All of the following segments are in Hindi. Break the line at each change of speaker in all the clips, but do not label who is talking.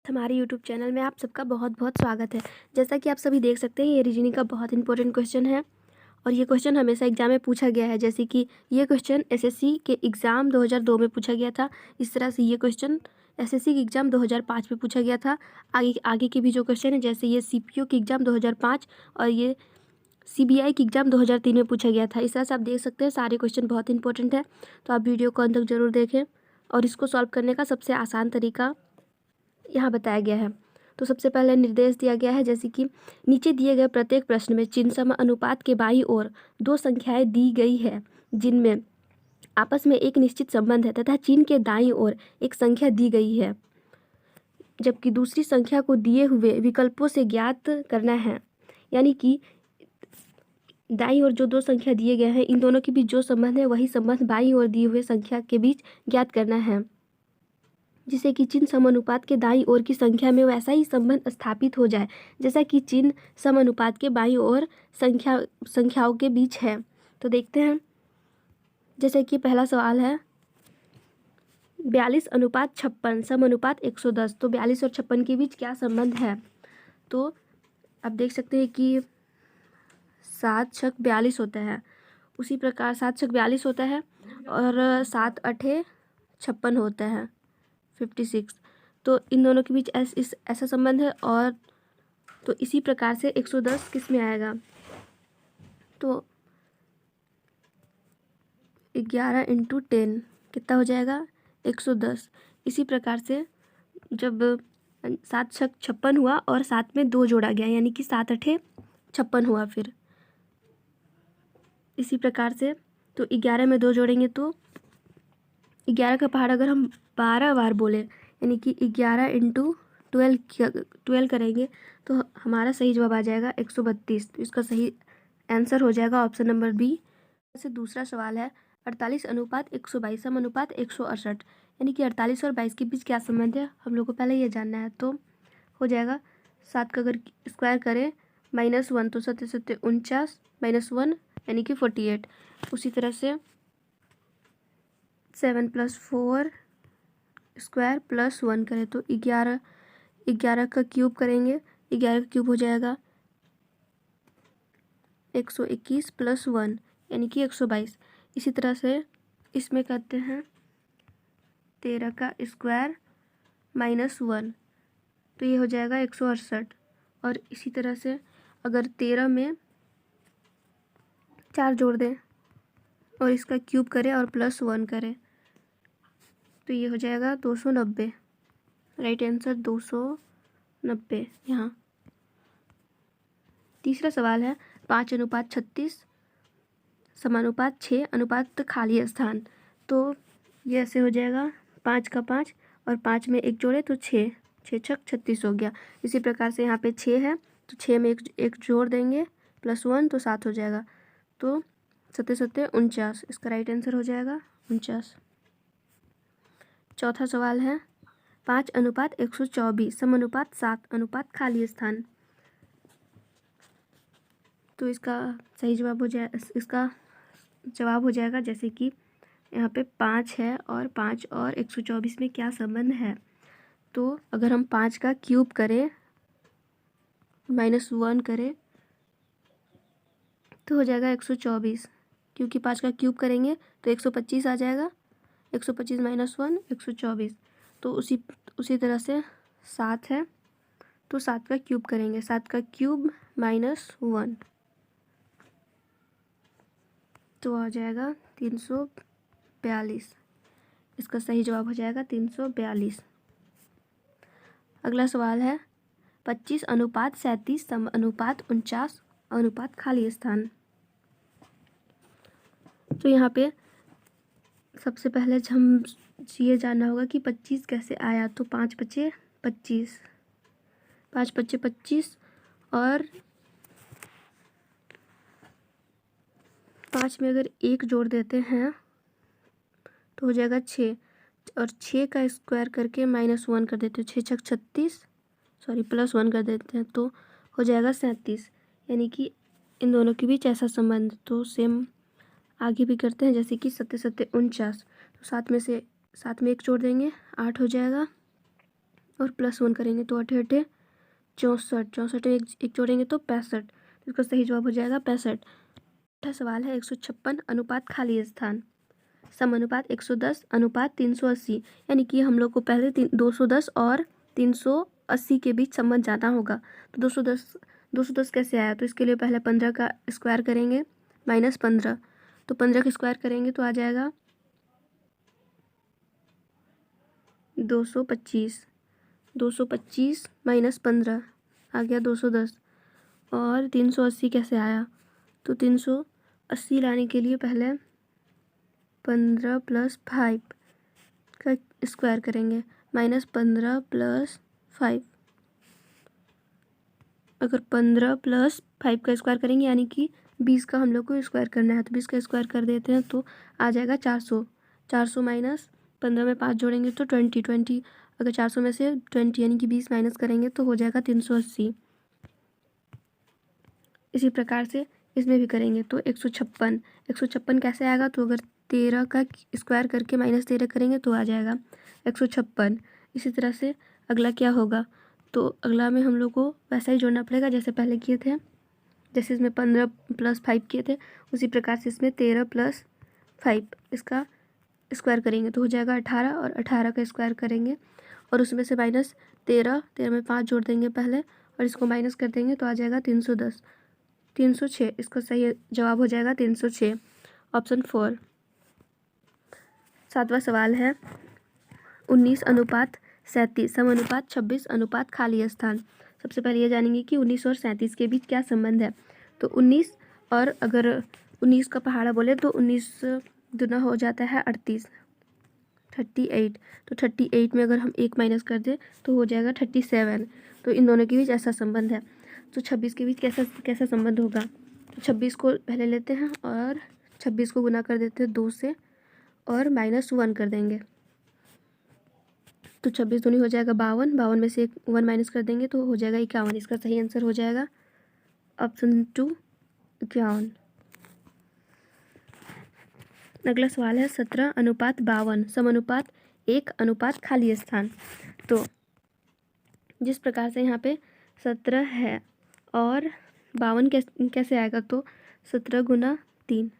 हमारे यूट्यूब चैनल में आप सबका बहुत बहुत स्वागत है। जैसा कि आप सभी देख सकते हैं, ये रीजनिंग का बहुत इंपॉर्टेंट क्वेश्चन है और ये क्वेश्चन हमेशा एग्जाम में पूछा गया है। जैसे कि ये क्वेश्चन एसएससी के एग्ज़ाम 2002 में पूछा गया था। इस तरह से ये क्वेश्चन एसएससी के एग्ज़ाम 2005 में पूछा गया था। आगे के भी जो क्वेश्चन है, जैसे ये सीपीओ के एग्ज़ाम 2005 और ये सीबीआई की एग्ज़ाम 2003 में पूछा गया था। इस तरह से आप देख सकते हैं सारे क्वेश्चन बहुत इंपॉर्टेंट है, तो आप वीडियो को अंत तक जरूर देखें। और इसको सॉल्व करने का सबसे आसान तरीका यहाँ बताया गया है। तो सबसे पहले निर्देश दिया गया है, जैसे कि नीचे दिए गए प्रत्येक प्रश्न में चिन्ह सम अनुपात के बाईं ओर दो संख्याएं दी गई है जिनमें आपस में एक निश्चित संबंध है तथा चिन्ह के दाईं ओर एक संख्या दी गई है, जबकि दूसरी संख्या को दिए हुए विकल्पों से ज्ञात करना है। यानी कि दाईं ओर जो दो संख्या दिए गए हैं, इन दोनों के बीच जो संबंध है वही संबंध बाईं ओर दिए हुए संख्या के बीच ज्ञात करना है, जिससे कि चिन्ह समानुपात के दाईं ओर की संख्या में वैसा ही संबंध स्थापित हो जाए जैसा कि चिन्ह समानुपात के बाईं ओर संख्याओं के बीच है। तो देखते हैं, जैसे कि पहला सवाल है 42:56 समानुपात 110। तो 42 और 56 के बीच क्या संबंध है? तो आप देख सकते हैं कि 7 छक 42 होता है, उसी प्रकार 7 छक 42 होता है और 7 अठे 56 होता है 56। तो इन दोनों के बीच ऐसा संबंध है। और तो इसी प्रकार से 110 किस में आएगा? तो 11 × 10 कितना हो जाएगा? 110। इसी प्रकार से जब 7 छक 56 हुआ और 7 में 2 जोड़ा गया, यानी कि 7 अठे 56 हुआ। फिर इसी प्रकार से तो 11 में 2 जोड़ेंगे तो 11 का पहाड़ अगर हम 12 बार बोले, यानी कि 11 × 12 करेंगे तो हमारा सही जवाब आ जाएगा 132। तो इसका सही आंसर हो जाएगा ऑप्शन नंबर बी। जैसे दूसरा सवाल है 48:122 समानुपात 168। यानी कि 48 और 22 के बीच क्या संबंध है, हम लोग को पहले ये जानना है। तो हो जाएगा 7 का अगर स्क्वायर करें -1 तो 7 7 49 -1 यानी कि 48। उसी तरह से 7 + 4 स्क्वायर +1 करें तो 11 का क्यूब करेंगे, 11 का क्यूब हो जाएगा 121 + 1 यानी कि 122। इसी तरह से इसमें करते हैं 13 का स्क्वायर -1 तो ये हो जाएगा 168। और इसी तरह से अगर 13 में 4 जोड़ दें और इसका क्यूब करें और +1 करें तो ये हो जाएगा 290। राइट आंसर 290 यहाँ। तीसरा सवाल है 5:36 समानुपात 6 अनुपात खाली स्थान। तो ये ऐसे हो जाएगा 5 का 5 और 5 में 1 जोड़े तो 6 6 छक 36 हो गया। इसी प्रकार से यहाँ पे 6 है तो 6 में एक जोड़ देंगे +1 तो 7 हो जाएगा। तो 7 7 49, इसका राइट आंसर हो जाएगा 49। चौथा सवाल है 5:124 समानुपात 7 अनुपात खाली स्थान। तो इसका सही जवाब हो जाए, इसका जवाब हो जाएगा, जैसे कि यहाँ पे 5 है और 5 और 124 में क्या संबंध है। तो अगर हम 5 का क्यूब करें -1 करें तो हो जाएगा 124, क्योंकि 5 का क्यूब करेंगे तो 125 आ जाएगा। 125 -1 124। तो उसी तरह से 7 है तो 7 का क्यूब करेंगे, 7 का क्यूब -1 तो आ जाएगा 342। इसका सही जवाब हो जाएगा 342। अगला सवाल है 25:37 अनुपात 49 अनुपात खाली स्थान। तो यहाँ पे सबसे पहले हम ये जानना होगा कि 25 कैसे आया। तो 5 बचे 25, 5 बचे 25 और 5 में अगर 1 जोड़ देते हैं तो हो जाएगा 6 और 6 का स्क्वायर करके -1 कर देते हैं, 6 छक 36 सॉरी +1 कर देते हैं तो हो जाएगा 37। यानी कि इन दोनों के बीच ऐसा संबंध। तो सेम आगे भी करते हैं, जैसे कि 7 7 49। तो 7 में 1 जोड़ देंगे 8 हो जाएगा और +1 करेंगे तो 8 8 64, 64 में एक जोड़ेंगे तो 65। तो इसका सही जवाब हो जाएगा 65। छठा सवाल है 156 अनुपात खाली स्थान समानुपात 110 अनुपात 380। यानी कि हम लोग को पहले 210 और 380 के बीच संबंध जाना होगा। तो 210 कैसे आया, तो इसके लिए पहले 15 का स्क्वायर करेंगे -15। तो 15 का स्क्वायर करेंगे तो आ जाएगा 225। 225 -15 आ गया 210। और 380 कैसे आया, तो 380 लाने के लिए पहले 15 + 5 का स्क्वायर करेंगे -15 + 5। अगर 15 + 5 का स्क्वायर करेंगे यानी कि 20 का हम लोग को स्क्वायर करना है, तो 20 का स्क्वायर कर देते हैं तो आ जाएगा 400। 400 - 15 में 5 जोड़ेंगे तो 20। अगर 400 में से 20 यानी कि 20 माइनस करेंगे तो हो जाएगा 380। इसी प्रकार से इसमें भी करेंगे तो 156 कैसे आएगा, तो अगर 13 का स्क्वायर करके -13 करेंगे तो आ जाएगा 156। इसी तरह से अगला क्या होगा, तो अगला में हम लोग को वैसा ही जोड़ना पड़ेगा जैसे पहले किए थे। जैसे इसमें 15 + 5 किए थे उसी प्रकार से इसमें 13 + 5 इसका स्क्वायर करेंगे तो हो जाएगा 18। और 18 का स्क्वायर करेंगे और उसमें से -13 में 5 जोड़ देंगे पहले और इसको माइनस कर देंगे तो आ जाएगा 310। 306 इसका सही जवाब हो जाएगा 306, ऑप्शन 4। सातवां सवाल है 19 अनुपात 37 समानुपात 26 अनुपात खाली स्थान। सबसे पहले ये जानेंगे कि 19 और 37 के बीच क्या संबंध है। तो 19 और अगर 19 का पहाड़ा बोले तो 19 दूना हो जाता है 38, 38। तो 38 में अगर हम 1 माइनस कर दें तो हो जाएगा 37। तो इन दोनों के बीच ऐसा संबंध है। तो 26 के बीच कैसा संबंध होगा, तो 26 को पहले लेते हैं और 26 को गुना कर देते हैं 2 से और -1 कर देंगे तो 26 दूनी हो जाएगा 52। 52 में से 1 माइनस कर देंगे तो हो जाएगा 51। इसका सही आंसर हो जाएगा ऑप्शन 2, 51। अगला सवाल है 17 अनुपात 52 समानुपात 1 अनुपात खाली स्थान। तो जिस प्रकार से यहाँ पे 17 है और 52 कैसे आएगा, तो 17 × 3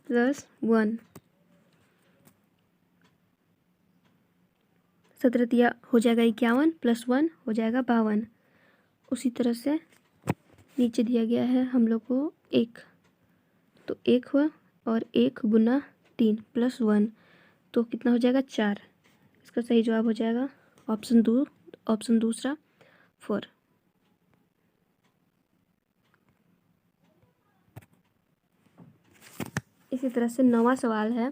+ 1, 17 दिया हो जाएगा 51 + 1 हो जाएगा 52। उसी तरह से नीचे दिया गया है हम लोग को 1, तो 1 हुआ और 1 × 3 + 1 तो कितना हो जाएगा 4। इसका सही जवाब हो जाएगा ऑप्शन दूसरा 4। इसी तरह से 9वां सवाल है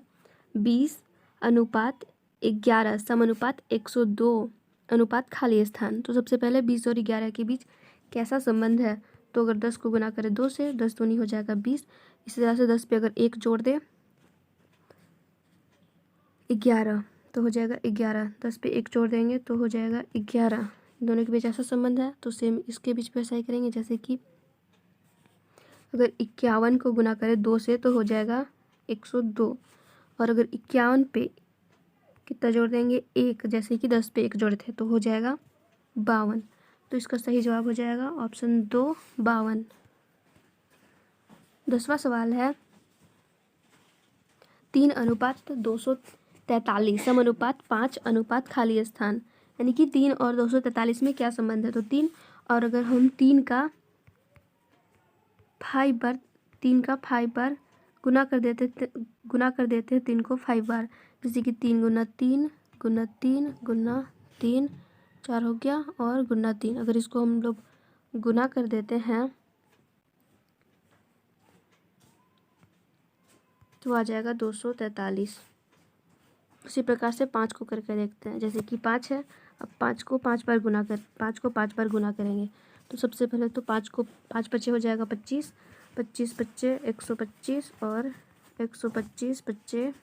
20 अनुपात 11 समानुपात 102 अनुपात खाली स्थान। तो सबसे पहले 20 और 11 के बीच कैसा संबंध है, तो अगर 10 को गुना करें 2 से 10 दूनी हो जाएगा 20। इसी तरह से 10 पे अगर 1 जोड़ दें 11 तो हो जाएगा 11। 10 पे 1 जोड़ देंगे तो हो जाएगा 11। दोनों के बीच ऐसा संबंध है तो सेम इसके बीच भी ऐसा ही करेंगे। जैसे कि अगर 51 को गुना करें 2 से तो हो जाएगा 102 और अगर 51 पे कितना जोड़ देंगे 1, जैसे कि 10 पे 1 जोड़े थे तो हो जाएगा 52। तो इसका सही जवाब हो जाएगा ऑप्शन 2, 52। 10वां सवाल है 3 अनुपात 243 समानुपात 5 अनुपात खाली स्थान। यानी कि 3 और 243 में क्या संबंध है, तो 3 और अगर हम 3 का 5 बार गुना कर देते हैं 3 को 5 बार। जैसे कि 3 × 3 × 3 × 3 4 हो गया और × 3 अगर इसको हम लोग गुना कर देते हैं तो आ जाएगा 243। उसी प्रकार से 5 को करके देखते हैं। जैसे कि 5 है, अब 5 को 5 बार गुना करेंगे। तो सबसे पहले तो 5 को 5 बचे हो जाएगा 25, 25 बच्चे 125 और 125 बच्चे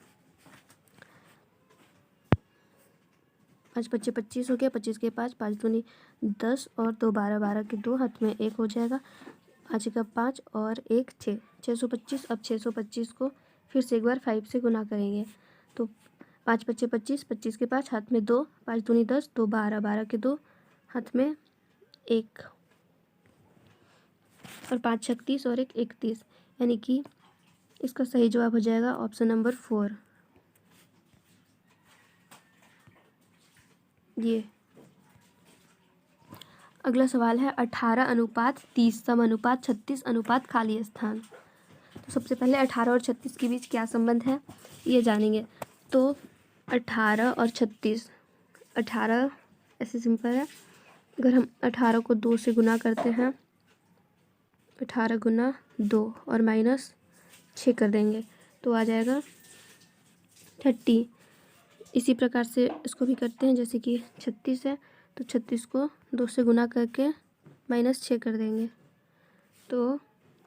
5 बच्चे 25 हो गया। 25 के 5 5 दूनी 10 और 2 12, 12 के 2 हाथ में 1 हो जाएगा। 5 का 5 और 1 6, 625। अब 625 को फिर से एक बार 5 से गुना करेंगे तो 5 पच्चे 25, 25 के 5 हाथ में 2, 5 दूनी 10, 2 12, 12 के 2 हाथ में 1 और 5 36 और 1 31, यानी कि इसका सही जवाब हो जाएगा ऑप्शन नंबर 4। ये अगला सवाल है 18:30 समानुपात 36 खाली स्थान। तो सबसे पहले 18 और 36 के बीच क्या संबंध है ये जानेंगे। तो 18 और 36, 18 ऐसे सिंपल है, अगर हम 18 को 2 से गुना करते हैं, 18 गुना 2 और माइनस 6 कर देंगे तो आ जाएगा 30। इसी प्रकार से इसको भी करते हैं, जैसे कि 36 है तो 36 को 2 से गुना करके माइनस 6 कर देंगे तो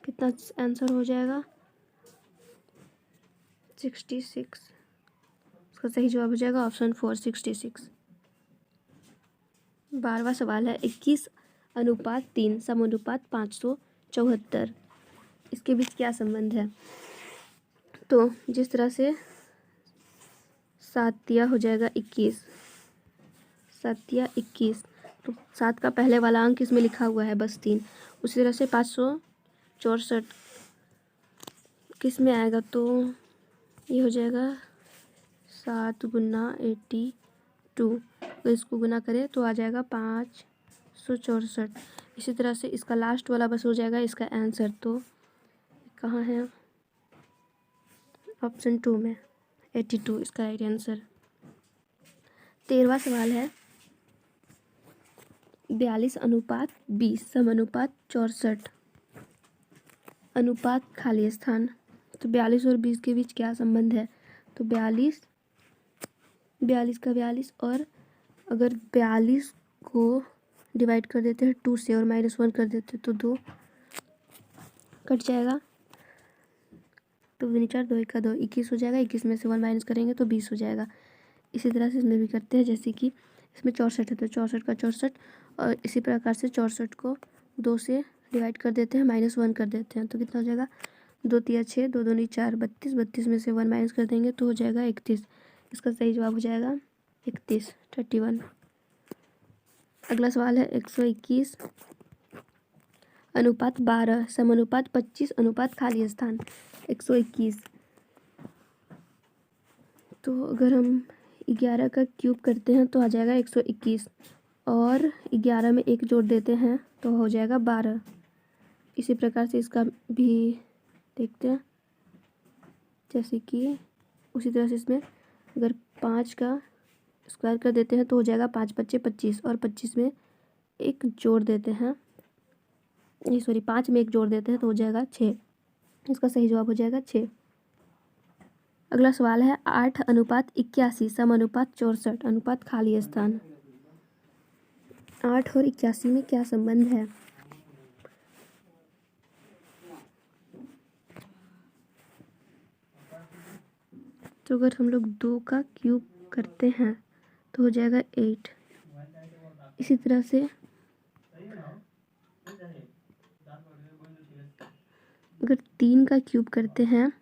कितना आंसर हो जाएगा 66। इसका सही जवाब हो जाएगा ऑप्शन 4 66। 12वां सवाल है 21:3 समानुपात 574, इसके बीच क्या संबंध है। तो जिस तरह से 7 हो जाएगा 21, 7 21, तो 7 का पहले वाला अंक इसमें लिखा हुआ है बस 3। उसी तरह से 564 किस में आएगा, तो ये हो जाएगा 7 गुना 82, तो इसको गुना करें तो आ जाएगा 564। इसी तरह से इसका लास्ट वाला बस हो जाएगा इसका आंसर। तो कहाँ है, ऑप्शन 2 में 82 इसका राइट आंसर। 13वां सवाल है 42:20 समानुपात 64 अनुपात खाली स्थान। तो 42 और 20 के बीच क्या संबंध है। तो 42 का 42, और अगर 42 को डिवाइड कर देते हैं 2 से और -1 कर देते हैं तो 2 कट जाएगा, तो 2 4 2 1 2 21 हो जाएगा। 21 में से 1 माइनस करेंगे तो 20 हो जाएगा। इसी तरह से इसमें भी करते हैं, जैसे कि इसमें 64 है तो 64 का 64, और इसी प्रकार से 64 को 2 से डिवाइड कर देते हैं, -1 कर देते हैं तो कितना हो जाएगा 2 3 6 2 2 4 32, 32 में से 1 माइनस कर देंगे तो हो जाएगा 31। इसका सही जवाब हो जाएगा 31 31। अगला सवाल है 121:12 समानुपात 25 खाली स्थान। 121, तो अगर हम 11 का क्यूब करते हैं तो आ जाएगा 121, और 11 में 1 जोड़ देते हैं तो हो जाएगा 12। इसी प्रकार से इसका भी देखते हैं, जैसे कि उसी तरह से इसमें अगर 5 का स्क्वायर कर देते हैं तो हो जाएगा 5 पच्चे 25, और 25 में 1 जोड़ देते हैं, नहीं सॉरी 5 में 1 जोड़ देते हैं तो हो जाएगा 6। इसका सही जवाब हो जाएगा 6। अगला सवाल है 8:81 समानुपात 64 अनुपात खाली स्थान। 8 और 81 में क्या संबंध है। तो अगर हम लोग 2 का क्यूब करते हैं तो हो जाएगा 8। इसी तरह से अगर 3 का क्यूब करते हैं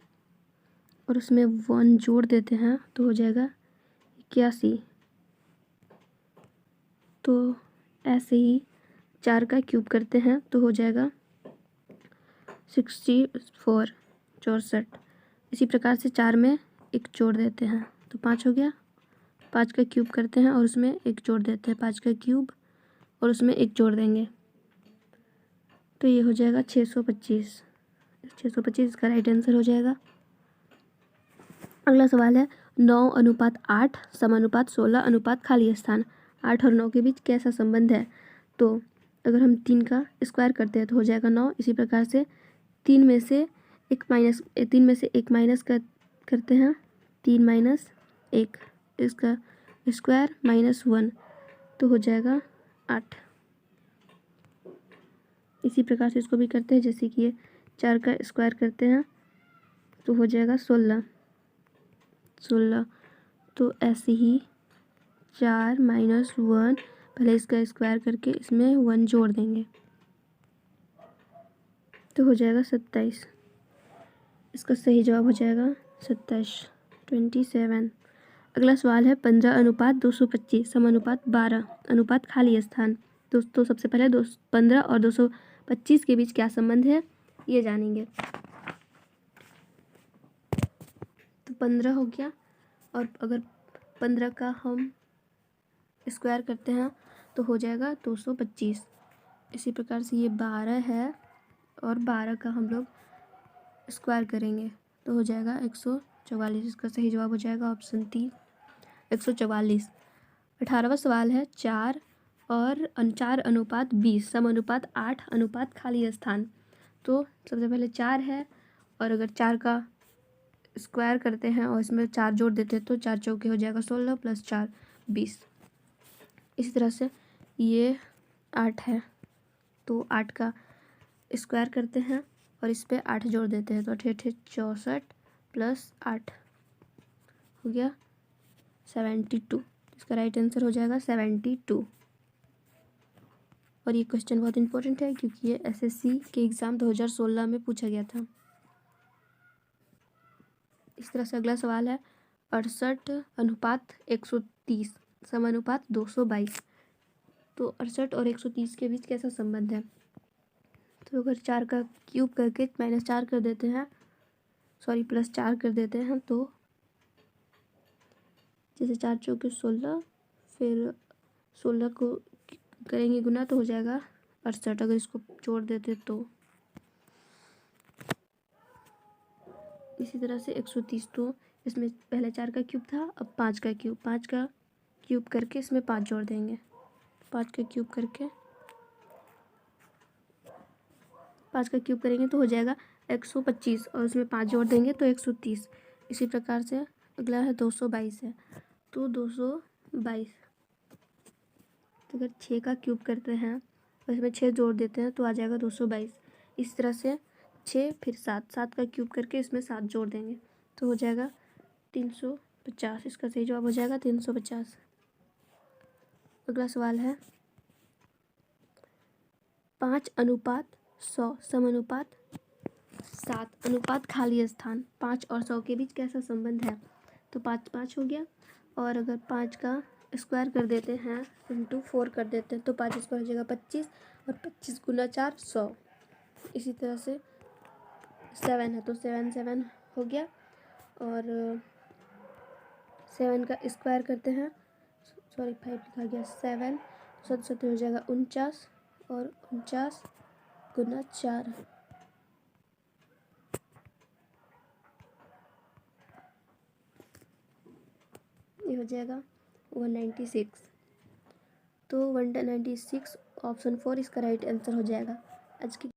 और उसमें 1 जोड़ देते हैं तो हो जाएगा 81। तो ऐसे ही 4 का क्यूब करते हैं तो हो जाएगा 64 64। इसी प्रकार से 4 में 1 जोड़ देते हैं तो 5 हो गया। 5 का क्यूब करते हैं और उसमें 1 जोड़ देते हैं, 5 का क्यूब और उसमें 1 जोड़ देंगे तो ये हो जाएगा 625। 625 इसका राइट आंसर हो जाएगा। अगला सवाल है 9:8 समानुपात 16 अनुपात खाली स्थान। 8 और 9 के बीच कैसा संबंध है। तो अगर हम 3 का स्क्वायर करते हैं तो हो जाएगा 9। इसी प्रकार से 3 में से 1 माइनस करते हैं, 3 - 1 इसका स्क्वायर -1 तो हो जाएगा 8। इसी प्रकार से इसको भी करते हैं, जैसे कि ये 4 का स्क्वायर करते हैं तो हो जाएगा 16। तो ऐसे ही 4 - 1, पहले इसका स्क्वायर करके इसमें 1 जोड़ देंगे तो हो जाएगा 27। इसका सही जवाब हो जाएगा 27 27। अगला सवाल है 15:225 समानुपात 12 अनुपात खाली स्थान। दोस्तों सबसे पहले 15 और 225 के बीच क्या संबंध है ये जानेंगे। तो 15 हो गया, और अगर 15 का हम स्क्वायर करते हैं तो हो जाएगा 225। इसी प्रकार से ये 12 है, और 12 का हम लोग स्क्वायर करेंगे तो हो जाएगा 144। इसका सही जवाब हो जाएगा ऑप्शन 3 144। 18वां सवाल है 4:20 समानुपात 8 अनुपात खाली स्थान। तो सबसे पहले 4 है, और अगर 4 का स्क्वायर करते हैं और इसमें 4 जोड़ देते हैं तो 4 चौके हो जाएगा 16 + 4 20। इसी तरह से ये 8 है, तो 8 का स्क्वायर करते हैं और इस पर 8 जोड़ देते हैं तो 8 8 64 + 8 हो गया 72। इसका राइट आंसर हो जाएगा 72। और ये क्वेश्चन बहुत इंपॉर्टेंट है क्योंकि ये एसएससी के एग्ज़ाम 2016 में पूछा गया था। इस तरह से अगला सवाल है 68:130 समानुपात 222। तो 68 और 130 के बीच कैसा संबंध है। तो अगर 4 का क्यूब करके -4 कर देते हैं, सॉरी +4 कर देते हैं, तो जैसे 4 चौके 16, फिर 16 को करेंगे गुना तो हो जाएगा 68। अगर इसको जोड़ देते तो इसी तरह से 130, तो इसमें पहले 4 का क्यूब था, अब 5 का क्यूब करके इसमें 5 जोड़ देंगे। 5 का क्यूब करके 5 का क्यूब करेंगे तो हो जाएगा 125, और उसमें 5 जोड़ देंगे तो 130। इसी प्रकार से अगला है 222 है, तो 222, तो अगर 6 का क्यूब करते हैं और इसमें 6 जोड़ देते हैं तो आ जाएगा 222। इस तरह से 6 फिर 7 का क्यूब करके इसमें 7 जोड़ देंगे तो हो जाएगा 350। इसका सही जवाब हो जाएगा 350। अगला सवाल है 5:100 समानुपात 7 अनुपात खाली स्थान। 5 और 100 के बीच कैसा संबंध है। तो 5 5 हो गया, और अगर 5 का स्क्वायर कर देते हैं इंटू 4 कर देते हैं तो 5 स्क्वायर हो जाएगा 25, और 25 × 4 100। इसी तरह से 7 है तो 7 7 हो गया, और 7 का स्क्वायर करते हैं, सॉरी 5 लिखा गया 7, 7 7 हो जाएगा 49, और 49 × 4 ये हो जाएगा 196। तो 196 ऑप्शन 4 इसका राइट आंसर हो जाएगा। आज की